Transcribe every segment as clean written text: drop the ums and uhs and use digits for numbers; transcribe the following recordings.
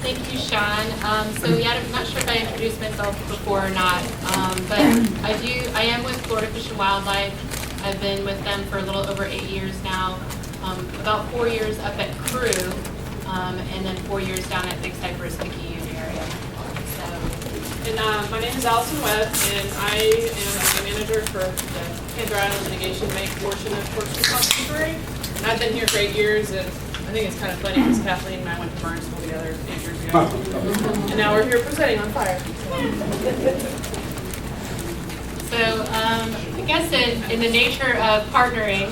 Thank you, Sean. I'm not sure if I introduced myself before or not, but I am with Florida Fish and Wildlife. I've been with them for a little over 8 years now, about 4 years up at Crew, and then 4 years down at Big Cypress Picayune area. And my name is Allyson Webb, and I am the manager for the Panther Island mitigation bank portion of Corkscrew. And I've been here for 8 years, and I think it's kind of funny because Kathleen and I went to Barnes School together 8 years ago. And now we're here presenting on fire. So I guess in the nature of partnering,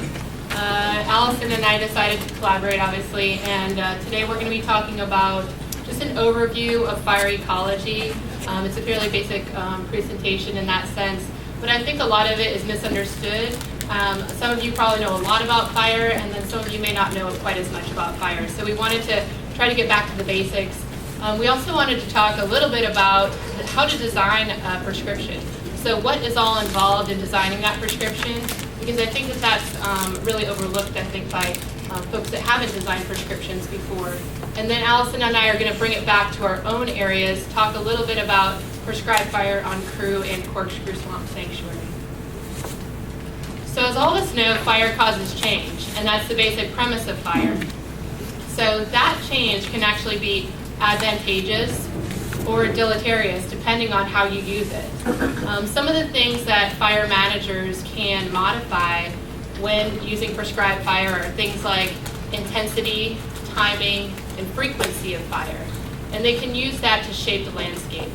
Allison and I decided to collaborate, obviously, and today we're going to be talking about just an overview of fire ecology. It's a fairly basic presentation in that sense, but I think a lot of it is misunderstood. Some of you probably know a lot about fire, and then some of you may not know quite as much about fire. So we wanted to try to get back to the basics. We also wanted to talk a little bit about how to design a prescription. So what is all involved in designing that prescription? Because I think that that's really overlooked, I think, by folks that haven't designed prescriptions before. And then Allison and I are going to bring it back to our own areas, talk a little bit about prescribed fire on Crew and Corkscrew Swamp Sanctuary. So as all of us know, fire causes change, and that's the basic premise of fire. So that change can actually be advantageous or deleterious, depending on how you use it. Some of the things that fire managers can modify when using prescribed fire are things like intensity, timing, and frequency of fire. And they can use that to shape the landscape.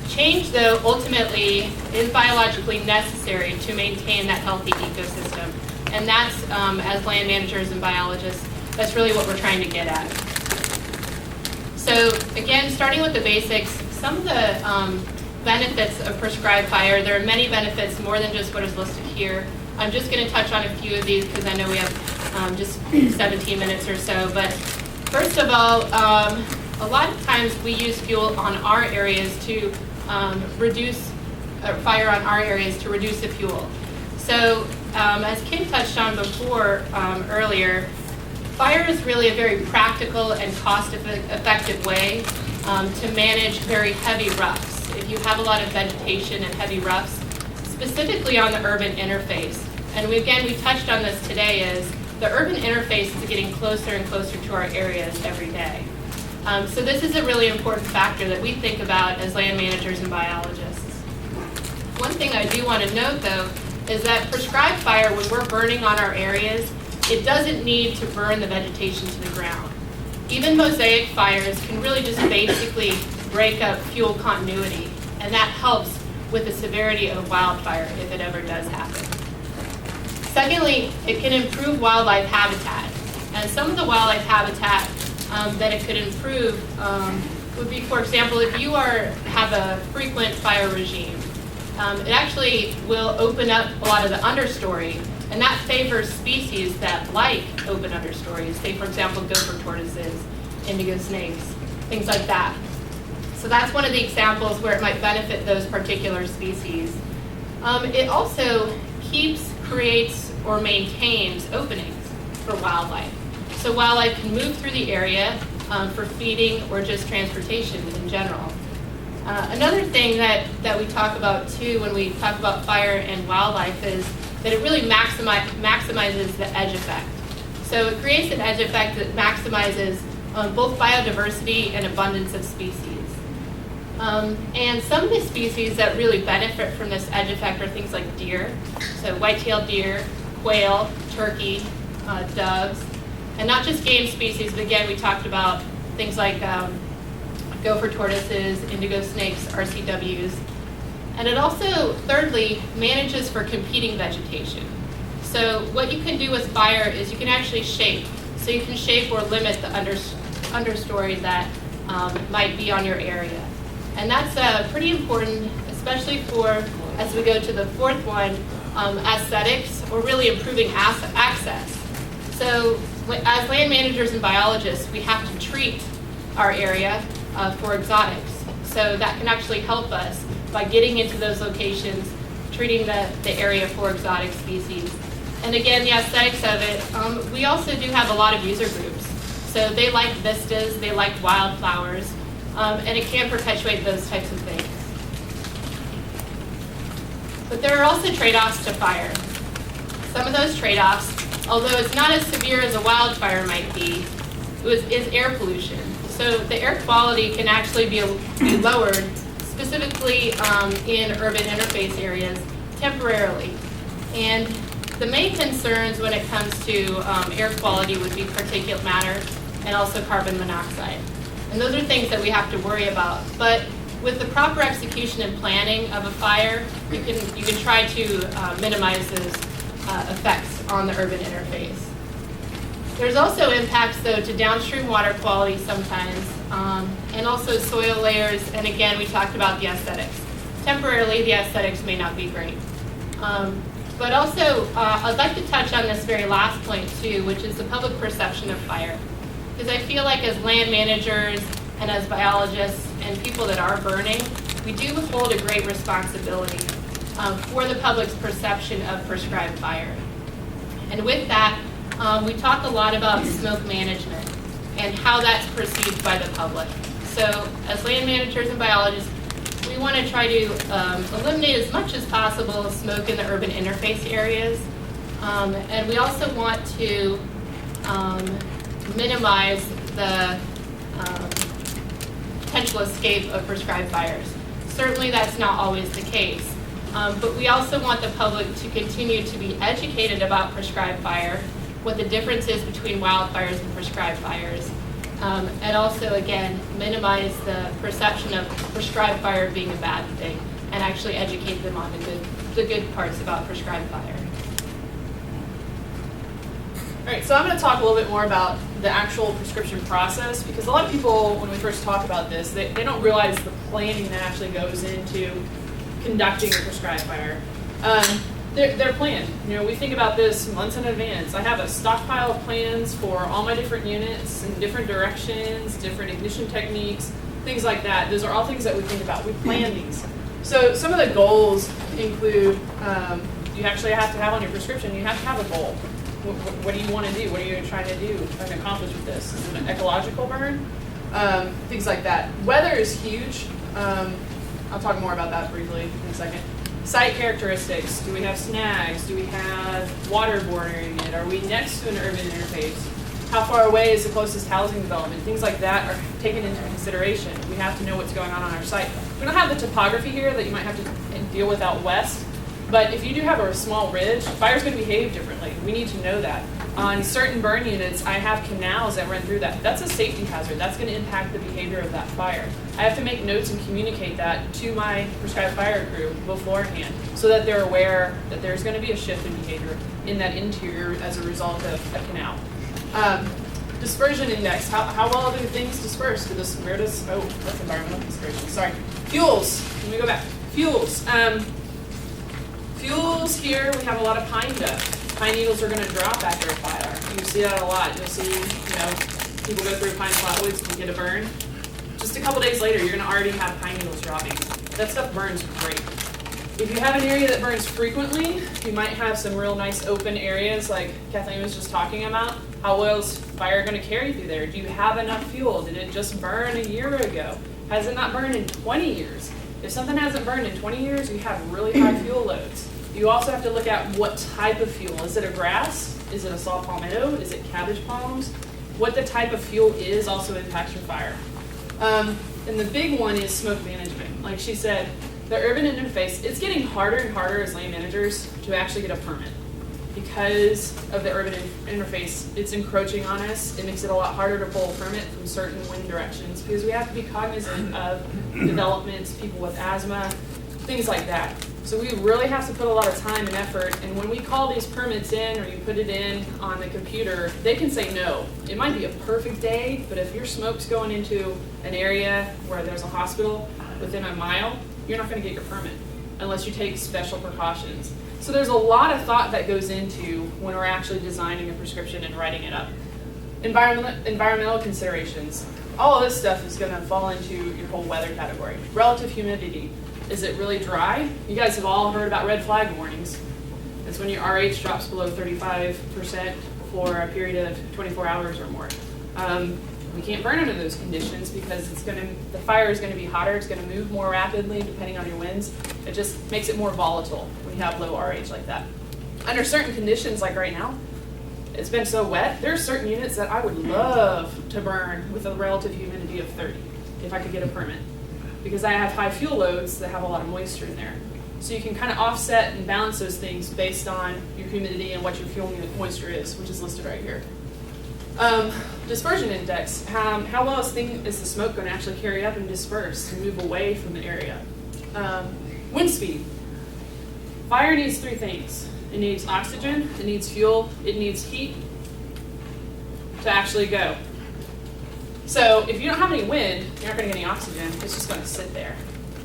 Change, though, ultimately is biologically necessary to maintain that healthy ecosystem. And that's, as land managers and biologists, that's really what we're trying to get at. So again, starting with the basics, some of the benefits of prescribed fire, there are many benefits, more than just what is listed here. I'm just going to touch on a few of these because I know we have just 17 minutes or so. But first of all, a lot of times we use fuel on our areas to reduce fire on our areas to reduce the fuel. So as Kim touched on before earlier, fire is really a very practical and cost-effective way to manage very heavy roughs. If you have a lot of vegetation and heavy roughs, specifically on the urban interface. And we touched on this today, is the urban interface is getting closer and closer to our areas every day. So this is a really important factor that we think about as land managers and biologists. One thing I do want to note, though, is that prescribed fire, when we're burning on our areas, it doesn't need to burn the vegetation to the ground. Even mosaic fires can really just basically break up fuel continuity, and that helps with the severity of wildfire if it ever does happen. Secondly, it can improve wildlife habitat. And some of the wildlife habitat that it could improve would be, for example, if you have a frequent fire regime, it actually will open up a lot of the understory, and that favors species that like open understories. Say, for example, gopher tortoises, indigo snakes, things like that. So that's one of the examples where it might benefit those particular species. It also creates, or maintains openings for wildlife. So wildlife can move through the area for feeding or just transportation in general. Another thing that we talk about too when we talk about fire and wildlife is that it really maximizes the edge effect. So it creates an edge effect that maximizes both biodiversity and abundance of species. And some of the species that really benefit from this edge effect are things like deer, so white-tailed deer, quail, turkey, doves, and not just game species, but again, we talked about things like gopher tortoises, indigo snakes, RCWs. And it also, thirdly, manages for competing vegetation. So what you can do with fire is you can actually shape. So you can shape or limit the understory that might be on your area. And that's pretty important, especially for, as we go to the fourth one, aesthetics, or really improving access. So as land managers and biologists, we have to treat our area for exotics. So that can actually help us by getting into those locations, treating the area for exotic species. And again, the aesthetics of it, we also do have a lot of user groups. So they like vistas, they like wildflowers, and it can perpetuate those types of things. But there are also trade-offs to fire. Some of those trade-offs, although it's not as severe as a wildfire might be, is air pollution. So the air quality can actually be lowered, specifically in urban interface areas, temporarily. And the main concerns when it comes to air quality would be particulate matter and also carbon monoxide. And those are things that we have to worry about. But with the proper execution and planning of a fire, you can try to minimize those effects on the urban interface. There's also impacts, though, to downstream water quality sometimes, and also soil layers, and again, we talked about the aesthetics. Temporarily, the aesthetics may not be great. But also, I'd like to touch on this very last point, too, which is the public perception of fire. Because I feel like as land managers and as biologists and people that are burning, we do hold a great responsibility for the public's perception of prescribed fire. And with that, we talk a lot about smoke management and how that's perceived by the public. So as land managers and biologists, we want to try to eliminate as much as possible smoke in the urban interface areas. And we also want to minimize the potential escape of prescribed fires. Certainly that's not always the case. But we also want the public to continue to be educated about prescribed fire, what the difference is between wildfires and prescribed fires, and also, again, minimize the perception of prescribed fire being a bad thing, and actually educate them on the good parts about prescribed fire. All right, so I'm going to talk a little bit more about the actual prescription process, because a lot of people, when we first talk about this, they don't realize the planning that actually goes into conducting a prescribed fire. They're planned. You know, we think about this months in advance. I have a stockpile of plans for all my different units in different directions, different ignition techniques, things like that. Those are all things that we think about. We plan these. So some of the goals include, you actually have to have on your prescription, you have to have a goal. What do you want to do? What are you trying to do and accomplish with this? Is it an ecological burn? Things like that. Weather is huge. I'll talk more about that briefly in a second. Site characteristics. Do we have snags? Do we have water bordering it? Are we next to an urban interface? How far away is the closest housing development? Things like that are taken into consideration. We have to know what's going on our site. We don't have the topography here that you might have to deal with out west, but if you do have a small ridge, fire's going to behave differently. We need to know that. On certain burn units, I have canals that run through that. That's a safety hazard. That's going to impact the behavior of that fire. I have to make notes and communicate that to my prescribed fire crew beforehand so that they're aware that there's going to be a shift in behavior in that interior as a result of a canal. Dispersion index. How well do things disperse? That's environmental consideration. Sorry. Fuels. Let me go back. Fuels. Fuels here, we have a lot of pine dust. Pine needles are going to drop after a fire. You see that a lot. You'll see, people go through pine flatwoods and get a burn. Just a couple days later, you're going to already have pine needles dropping. That stuff burns great. If you have an area that burns frequently, you might have some real nice open areas like Kathleen was just talking about. How well is fire going to carry through there? Do you have enough fuel? Did it just burn a year ago? Has it not burned in 20 years? If something hasn't burned in 20 years, you have really high fuel loads. You also have to look at what type of fuel. Is it a grass? Is it a saw palmetto? Is it cabbage palms? What the type of fuel is also impacts your fire. And the big one is smoke management. Like she said, the urban interface, it's getting harder and harder as land managers to actually get a permit. Because of the urban interface, it's encroaching on us. It makes it a lot harder to pull a permit from certain wind directions because we have to be cognizant of developments, people with asthma, things like that. So we really have to put a lot of time and effort, and when we call these permits in or you put it in on the computer, they can say no. It might be a perfect day, but if your smoke's going into an area where there's a hospital within a mile, you're not going to get your permit unless you take special precautions. So there's a lot of thought that goes into when we're actually designing a prescription and writing it up. Environmental considerations. All of this stuff is going to fall into your whole weather category. Relative humidity. Is it really dry? You guys have all heard about red flag warnings. It's when your RH drops below 35% for a period of 24 hours or more. We can't burn under those conditions because the fire is going to be hotter, it's going to move more rapidly depending on your winds. It just makes it more volatile when you have low RH like that. Under certain conditions, like right now, it's been so wet, there are certain units that I would love to burn with a relative humidity of 30 if I could get a permit, because I have high fuel loads that have a lot of moisture in there. So you can kind of offset and balance those things based on your humidity and what your fuel moisture is, which is listed right here. Dispersion index, how well is the smoke going to actually carry up and disperse and move away from the area? Wind speed. Fire needs three things. It needs oxygen, it needs fuel, it needs heat to actually go. So if you don't have any wind, you're not going to get any oxygen, it's just going to sit there.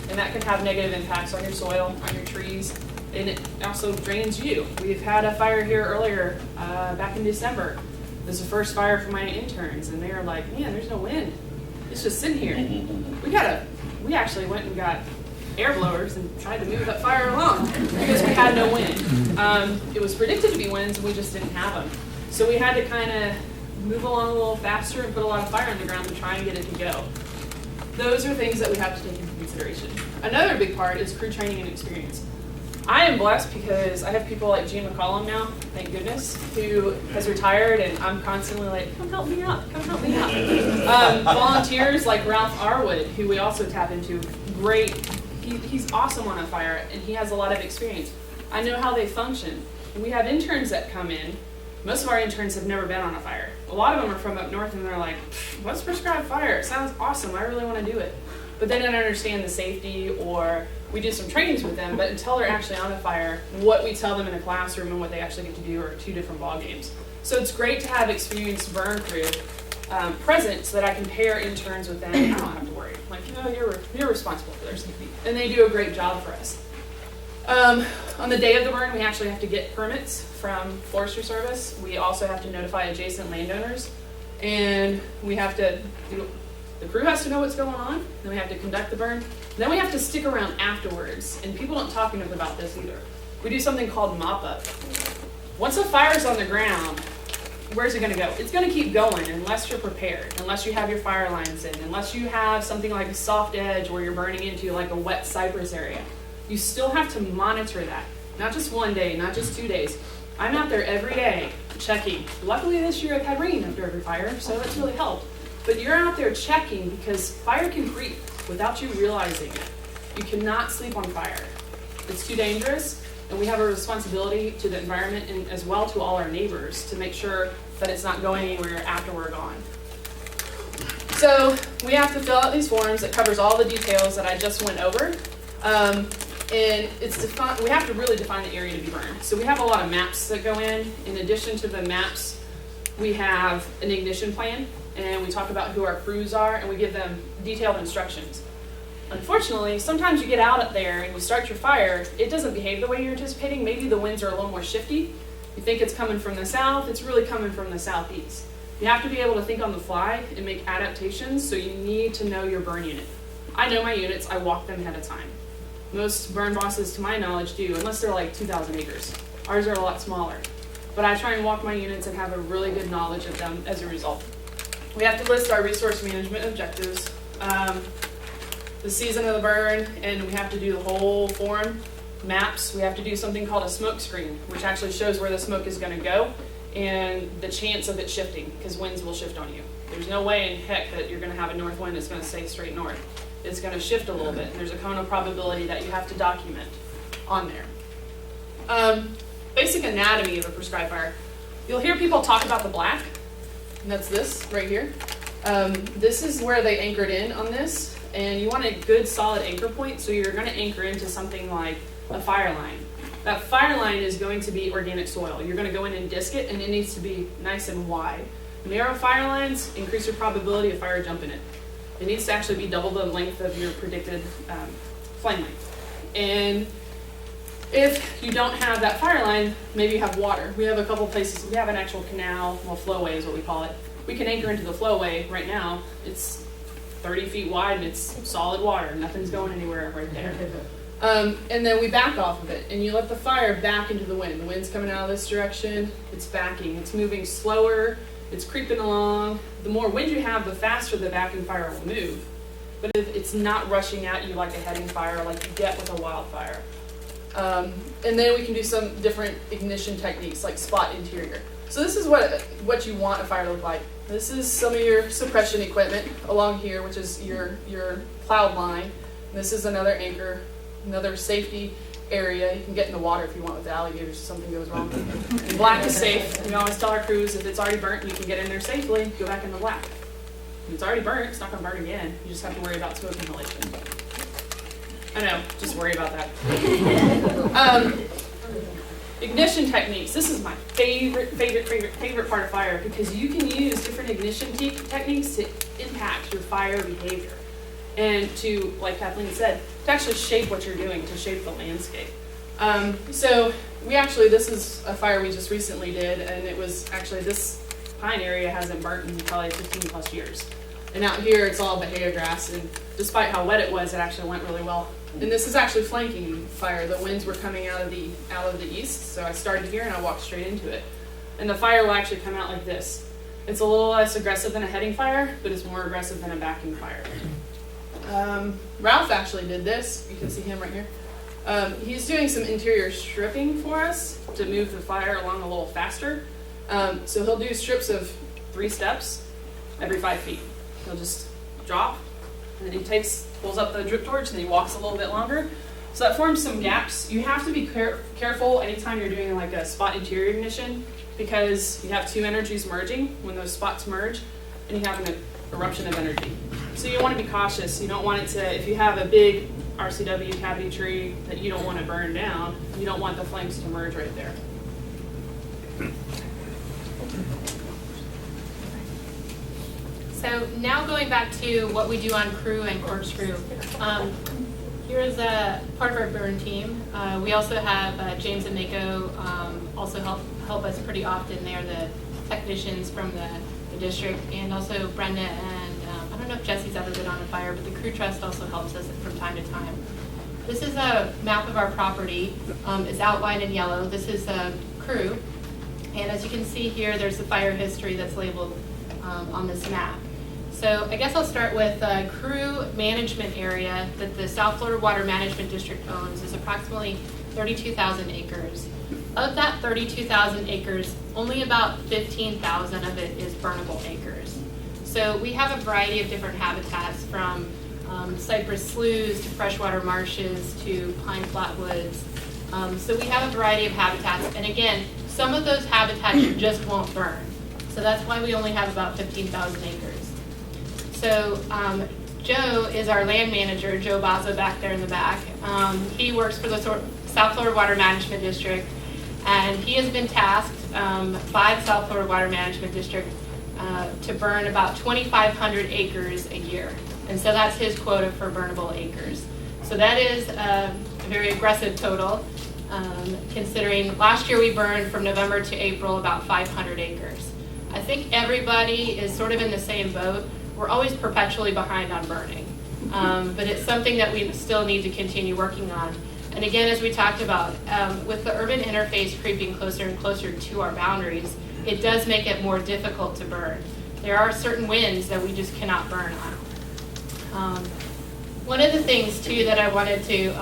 And that can have negative impacts on your soil, on your trees, and it also drains you. We've had a fire here earlier, back in December. It was the first fire for my interns, and they were like, man, there's no wind. It's just sitting here. We actually went and got air blowers and tried to move that fire along because we had no wind. It was predicted to be winds, and we just didn't have them. So we had to kind of move along a little faster and put a lot of fire on the ground to try and get it to go. Those are things that we have to take into consideration. Another big part is crew training and experience. I am blessed because I have people like Gene McCollum now, thank goodness, who has retired, and I'm constantly like, come help me out, come help me out. Volunteers like Ralph Arwood, who we also tap into, great, he's awesome on a fire, and he has a lot of experience. I know how they function. And we have interns that come in. Most of our interns have never been on a fire. A lot of them are from up north, and they're like, what's prescribed fire? It sounds awesome, I really want to do it. But they don't understand the safety, or we do some trainings with them, but until they're actually on a fire, what we tell them in a classroom and what they actually get to do are two different ball games. So it's great to have experienced burn crew present so that I can pair interns with them. I don't have to worry. Like, you're responsible for their safety. And they do a great job for us. On the day of the burn, we actually have to get permits from Forestry Service. We also have to notify adjacent landowners, and we have to the crew has to know what's going on, then we have to conduct the burn, then we have to stick around afterwards, and people don't talk enough about this either. We do something called mop-up. Once a fire's on the ground, where's it going to go? It's going to keep going unless you're prepared, unless you have your fire lines in, unless you have something like a soft edge where you're burning into like a wet cypress area. You still have to monitor that, not just one day, not just 2 days. I'm out there every day checking. Luckily this year I've had rain after every fire, so that's really helped. But you're out there checking because fire can creep without you realizing it. You cannot sleep on fire. It's too dangerous, and we have a responsibility to the environment and as well to all our neighbors to make sure that it's not going anywhere after we're gone. So we have to fill out these forms that covers all the details that I just went over. And we have to really define the area to be burned. So we have a lot of maps that go in. In addition to the maps, we have an ignition plan, and we talk about who our crews are, and we give them detailed instructions. Unfortunately, sometimes you get out there and you start your fire, it doesn't behave the way you're anticipating. Maybe the winds are a little more shifty. You think it's coming from the south, it's really coming from the southeast. You have to be able to think on the fly and make adaptations, so you need to know your burn unit. I know my units, I walk them ahead of time. Most burn bosses, to my knowledge, do, unless they're like 2,000 acres. Ours are a lot smaller. But I try and walk my units and have a really good knowledge of them as a result. We have to list our resource management objectives, the season of the burn, and we have to do the whole form, maps. We have to do something called a smoke screen, which actually shows where the smoke is going to go and the chance of it shifting, because winds will shift on you. There's no way in heck that you're going to have a north wind that's going to stay straight north. It's going to shift a little bit, and there's a cone of probability that you have to document on there. Basic anatomy of a prescribed fire. You'll hear people talk about the black, and that's this right here. This is where they anchored in on this, and you want a good solid anchor point, so you're going to anchor into something like a fire line. That fire line is going to be organic soil. You're going to go in and disc it, and it needs to be nice and wide. Narrow fire lines increase your probability of fire jumping it. It needs to actually be double the length of your predicted flame length. And if you don't have that fire line, maybe you have water. We have a couple places, we have an actual canal, well, flowway is what we call it. We can anchor into the flowway right now. It's 30 feet wide and it's solid water. Nothing's going anywhere right there. And then we back off of it, and you let the fire back into the wind. The wind's coming out of this direction, it's backing. It's moving slower it's creeping along. The more wind you have, the faster the backing fire will move. But if it's not rushing at you like a heading fire, like you get with a wildfire. And then we can do some different ignition techniques, like spot interior. So this is what you want a fire to look like. This is some of your suppression equipment along here, which is your cloud line. This is another anchor, another safety area. You can get in the water if you want with the alligators if something goes wrong. And black is safe. We always tell our crews if it's already burnt, you can get in there safely, go back in the black. If it's already burnt, it's not going to burn again. You just have to worry about smoke inhalation. I know, just worry about that. Ignition techniques. This is my favorite part of fire because you can use different ignition techniques to impact your fire behavior and to, like Kathleen said, to actually shape what you're doing, to shape the landscape. So this is a fire we just recently did, and it was actually, this pine area hasn't burnt in probably 15 plus years. And out here it's all bahia grass, and despite how wet it was, it actually went really well. And this is actually flanking fire. The winds were coming out of the east, so I started here and I walked straight into it. And the fire will actually come out like this. It's a little less aggressive than a heading fire, but it's more aggressive than a backing fire. Ralph actually did this. You can see him right here. He's doing some interior stripping for us to move the fire along a little faster. So he'll do strips of 3 steps every 5 feet. He'll just drop, and then he pulls up the drip torch, and then he walks a little bit longer. So that forms some gaps. You have to be careful anytime you're doing like a spot interior ignition because you have 2 energies merging when those spots merge, and you have an eruption of energy. So you want to be cautious. You don't want it to, if you have a big RCW cavity tree that you don't want to burn down, you don't want the flames to merge right there. So now going back to what we do on Crew and Corkscrew. Here's a part of our burn team. We also have James and Mako also help us pretty often. They're the technicians from the district, and also Brenda and I don't know if Jesse's ever been on a fire, but the Crew Trust also helps us from time to time. This is a map of our property. It's outlined in yellow. This is Crew, and as you can see here, there's the fire history that's labeled on this map. So I guess I'll start with Crew management area that the South Florida Water Management District owns is approximately 32,000 acres. Of that 32,000 acres, only about 15,000 of it is burnable acres. So we have a variety of different habitats from cypress sloughs to freshwater marshes to pine flatwoods. So we have a variety of habitats, and again, some of those habitats just won't burn. So that's why we only have about 15,000 acres. So Joe is our land manager, Joe Baza back there in the back. He works for the South Florida Water Management District, and he has been tasked by the South Florida Water Management District to burn about 2,500 acres a year. And so that's his quota for burnable acres. So that is a very aggressive total, considering last year we burned from November to April about 500 acres. I think everybody is sort of in the same boat. We're always perpetually behind on burning, but it's something that we still need to continue working on. And again, as we talked about, with the urban interface creeping closer and closer to our boundaries, it does make it more difficult to burn. There are certain winds that we just cannot burn on. One of the things too that I wanted to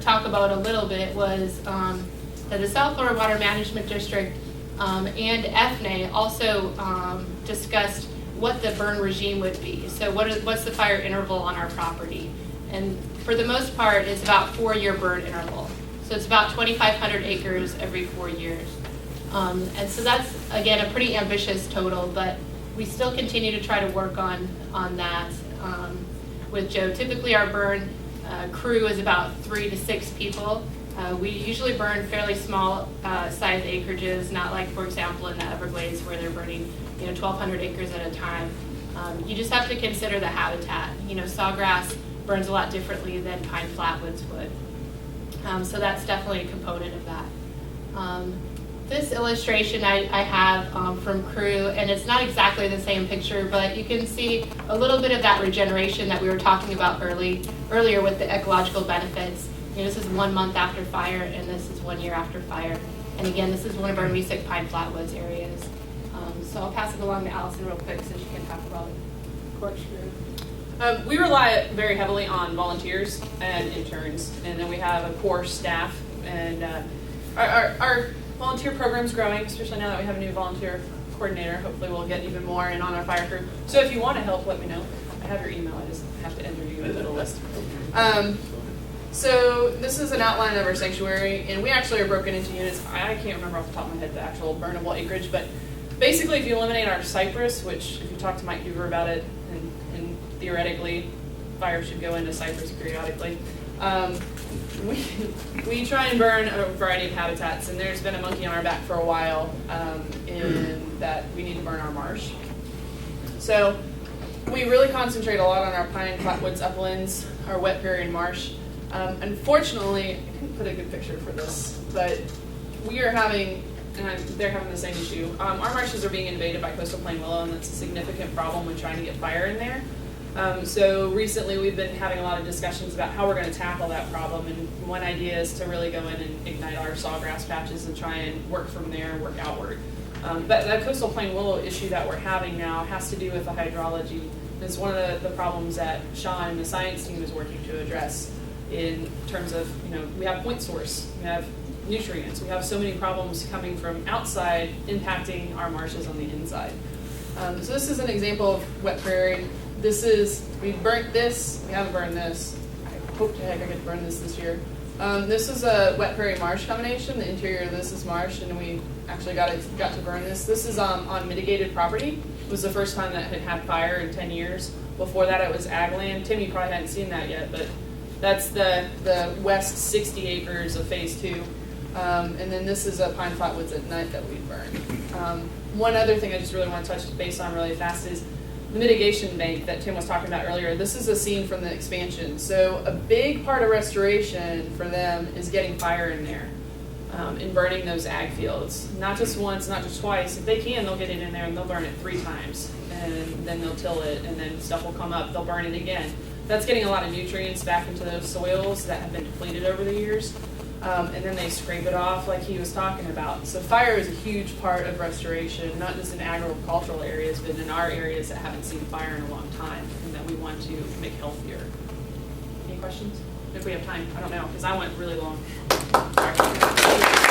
talk about a little bit was that the South Florida Water Management District and FNA also discussed what the burn regime would be. So what's the fire interval on our property? And for the most part, it's about 4-year burn interval. So it's about 2,500 acres every 4 years. And so that's, again, a pretty ambitious total, but we still continue to try to work on that with Joe. Typically our burn crew is about 3 to 6 people. We usually burn fairly small size acreages, not like, for example, in the Everglades where they're burning 1,200 acres at a time. You just have to consider the habitat. Sawgrass burns a lot differently than pine flatwoods would. So that's definitely a component of that. This illustration I have from Crew, and it's not exactly the same picture, but you can see a little bit of that regeneration that we were talking about earlier with the ecological benefits. This is 1 month after fire, and this is 1 year after fire. And again, this is one of our Mesic pine flatwoods areas. So I'll pass it along to Allison real quick so she can talk about Corkscrew. We rely very heavily on volunteers and interns, and then we have a core staff. And our volunteer program's growing, especially now that we have a new volunteer coordinator. Hopefully we'll get even more in on our fire crew. So if you want to help, let me know. I have your email. I just have to enter you into the list. So this is an outline of our sanctuary, and we actually are broken into units. I can't remember off the top of my head the actual burnable acreage, but basically if you eliminate our cypress, which if you talk to Mike Hoover about it, and theoretically fire should go into cypress periodically, we try and burn a variety of habitats, and there's been a monkey on our back for a while in that we need to burn our marsh. So we really concentrate a lot on our pine, flatwoods, uplands, our wet prairie and marsh. Unfortunately, I couldn't put a good picture for this, but we are having, and they're having the same issue. Our marshes are being invaded by coastal plain willow, and that's a significant problem when trying to get fire in there. So recently we've been having a lot of discussions about how we're going to tackle that problem, and one idea is to really go in and ignite our sawgrass patches and try and work from there and work outward. But that coastal plain willow issue that we're having now has to do with the hydrology. It's one of the problems that Sean and the science team is working to address in terms of, we have point source, we have nutrients, we have so many problems coming from outside impacting our marshes on the inside. So this is an example of wet prairie. We burnt this, we haven't burned this. I hope to heck I get to burn this year. This is a wet prairie marsh combination. The interior of this is marsh, and we actually got to burn this. This is on mitigated property. It was the first time that had fire in 10 years. Before that it was ag land. Tim, you probably hadn't seen that yet, but that's the west 60 acres of phase 2. And then this is a pine flatwoods at night that we burned. One other thing I just really want to touch base on really fast is the mitigation bank that Tim was talking about earlier. This is a scene from the expansion. So a big part of restoration for them is getting fire in there and burning those ag fields. Not just once, not just twice. If they can, they'll get it in there and they'll burn it 3 times. And then they'll till it, and then stuff will come up. They'll burn it again. That's getting a lot of nutrients back into those soils that have been depleted over the years. And then they scrape it off like he was talking about. So fire is a huge part of restoration, not just in agricultural areas, but in our areas that haven't seen fire in a long time and that we want to make healthier. Any questions? If we have time, I don't know, because I went really long. Sorry.